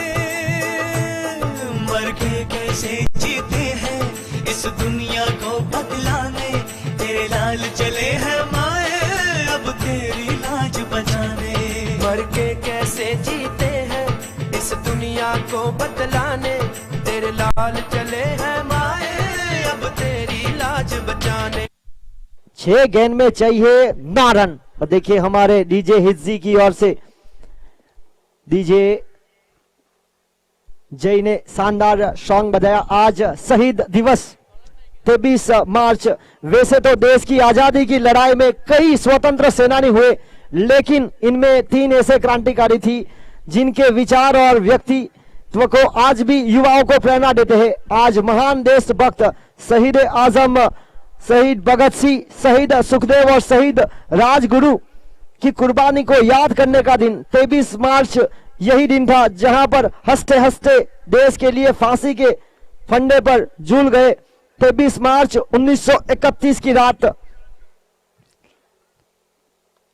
मर के कैसे जीते हैं इस दुनिया को बदलाने तेरे लाल चले हैं माए अब तेरी लाज बचाने मर के कैसे जीते हैं इस दुनिया को बदलाने तेरे लाल चले हैं माए अब तेरी लाज बचाने। 6 गेंद में चाहिए 9 रन। और देखिए हमारे डीजे हिज्जी की ओर से डीजे जय ने शानदार सॉन्ग बजाया। आज शहीद दिवस 23 मार्च। वैसे तो देश की आजादी की लड़ाई में कई स्वतंत्र सेनानी हुए, लेकिन इनमें 3 ऐसे क्रांतिकारी थी जिनके विचार और व्यक्तित्व को आज भी युवाओं को प्रेरणा देते हैं। आज महान देशभक्त शहीद आजम शहीद भगत सिंह, शहीद सुखदेव और शहीद राजगुरु की कुर्बानी को याद करने का दिन 23 मार्च यही दिन था जहां पर हंसते हंसते देश के लिए फांसी के फंदे पर झूल गए। 23 मार्च 1931 की रात।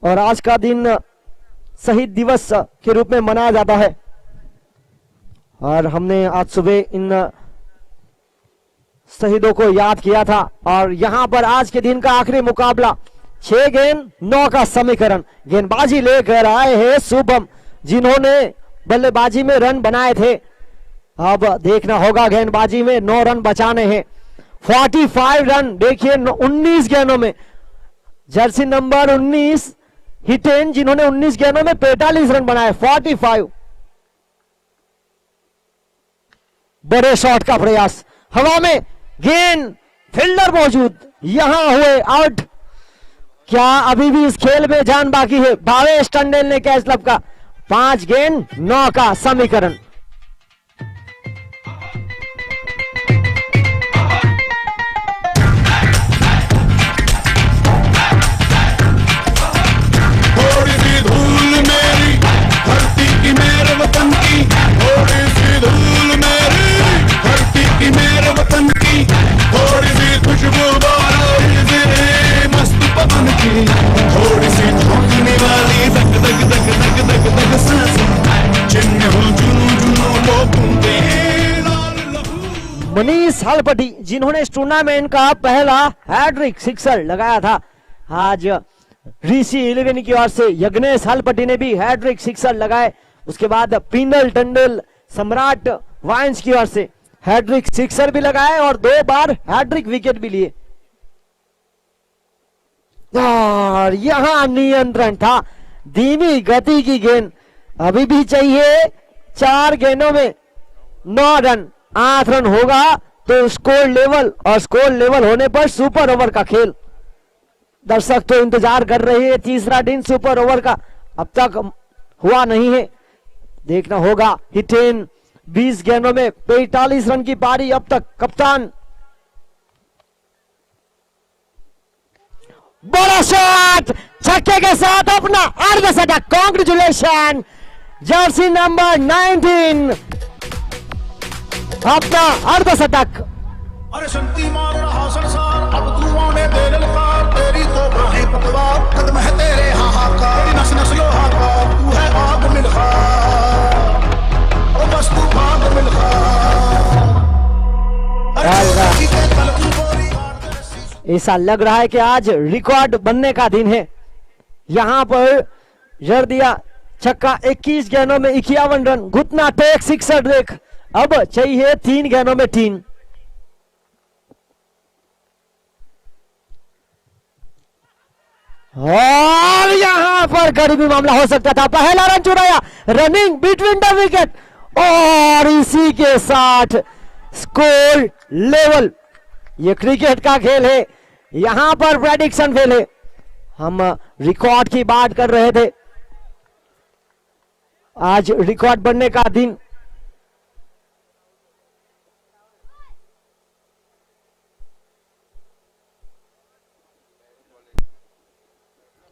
और आज का दिन शहीद दिवस के रूप में मनाया जाता है। और हमने आज सुबह इन शहीदों को याद किया था। और यहां पर आज के दिन का आखिरी मुकाबला 6 गेंद 9 का समीकरण। गेंदबाजी लेकर आए हैं शुभम, जिन्होंने बल्लेबाजी में रन बनाए थे। अब देखना होगा गेंदबाजी में 9 रन बचाने हैं। 45 रन देखिए 19 गेंदों में। जर्सी नंबर 19 हिटेन, जिन्होंने 19 गेंदों में 45 रन बनाए। 45 बड़े शॉट का प्रयास, हवा में गेंद, फील्डर मौजूद, यहां हुए आउट। क्या अभी भी इस खेल में जान बाकी है? भावेश टंडेल ने कैच लपका। 5 गेंद 9 का समीकरण। थोड़ी सी धूल मेरी धरती की मेरे वतन की, थोड़ी सी धूल मेरी धरती की मेरे वतन की, थोड़ी सी खुशबू मस्त पवन की, थोड़ी सी झोंकने वाली दग दग दग दग दग दग सांसें, जिनमें हो जुनू जुनू लोगों के लाल लहू। मनीष हलपटी, जिन्होंने इस टूर्नामेंट का पहला हैट्रिक सिक्सर लगाया था। आज ऋषि 11 की ओर से यज्ञेश हलपटी ने भी हैट्रिक सिक्सर लगाए। उसके बाद पिंडल टंडल सम्राट वाइन्स की ओर से हैट्रिक सिक्सर भी लगाए और 2 बार हैट्रिक विकेट भी लिए। और यहां नियंत्रण था, धीमी गति की गेंद। अभी भी चाहिए 4 गेंदों में 9 रन। 8 रन होगा तो स्कोर लेवल, और स्कोर लेवल होने पर सुपर ओवर का खेल। दर्शक तो इंतजार कर रहे हैं तीसरा दिन सुपर ओवर का, अब तक हुआ नहीं है। देखना होगा हिटेन 20 गेंदों में 45 रन की पारी अब तक। कप्तान बड़ा शॉट, छक्के के साथ अपना अर्धशतक। कांग्रेचुलेशन जर्सी नंबर 19, अपना अर्धशतक। अरे सुनती मार रहा संसार, अब तू आने दे ललकार, तेरी तो बाहें पतवार, कदम है तेरे हाहाकार, तेरी नस नस लोहा का, तू है आग मिलखा, ओ बस तू आग मिलखा। ऐसा लग रहा है कि आज रिकॉर्ड बनने का दिन है। यहां पर जड़ दिया छक्का 21 गेंदों में 51 रन। घुटना टेक सिक्सर देख, अब चाहिए 3 गेंदों में 3। और यहां पर गरीबी मामला हो सकता था। पहला रन चुराया, रनिंग बिटवीन द विकेट, और इसी के साथ स्कोर लेवल। ये क्रिकेट का खेल है, यहां पर प्रेडिक्शन फेल है। हम रिकॉर्ड की बात कर रहे थे, आज रिकॉर्ड बनने का दिन।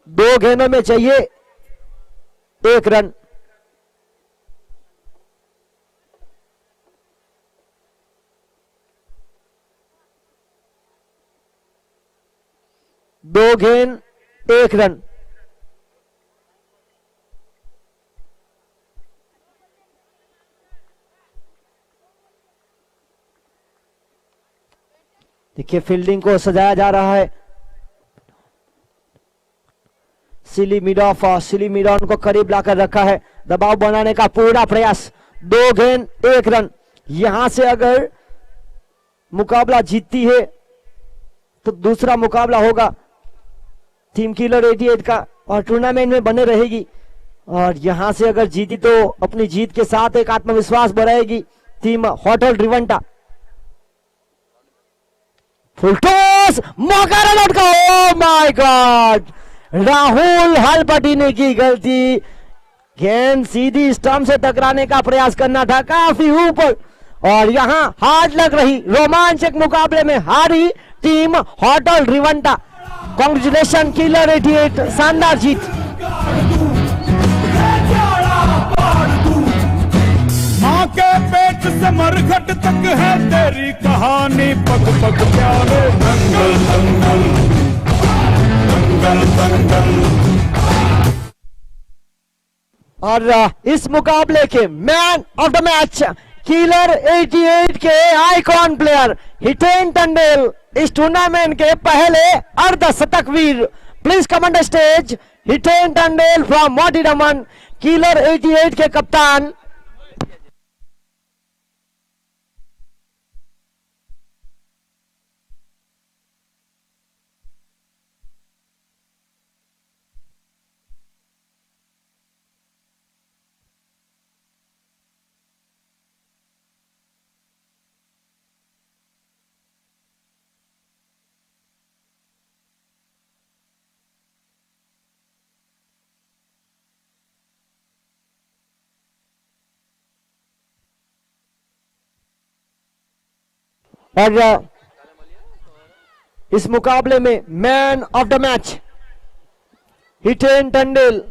दो गेंदों में चाहिए 1 रन। 2 गेंद 1 रन। देखिए फील्डिंग को सजाया जा रहा है। सिली मिडॉन को करीब लाकर रखा है, दबाव बनाने का पूरा प्रयास। 2 गेंद 1 रन। यहां से अगर मुकाबला जीतती है तो दूसरा मुकाबला होगा टीम किलर 88 का और टूर्नामेंट में बने रहेगी। और यहां से अगर जीती तो अपनी जीत के साथ एक आत्मविश्वास बढ़ाएगी टीम होटल रिवंटा। फुल टॉस, मौका रन आउट का। ओ माय गॉड, राहुल हलपटी ने की गलती। गेंद सीधी स्टंप से टकराने का प्रयास करना था काफी ऊपर और यहां हार्ड लग रही। रोमांचक मुकाबले में हारी टीम होटल रिवंटा। कांग्रेचुलेशन किलर 88, शानदार जीत। माँ के पेट से मरघट तक है तेरी कहानी, पग पग प्यारे दंगल दंगल दंगल दंगल। और इस मुकाबले के man of the match killer 88 के आइकॉन प्लेयर हितेन टंडेल, इस टूर्नामेंट के पहले अर्धशतकवीर। Please come on the stage Hiten Tandel from Motiraman, killer 88 के कप्तान। और इस मुकाबले में man of the match Hiten Tandel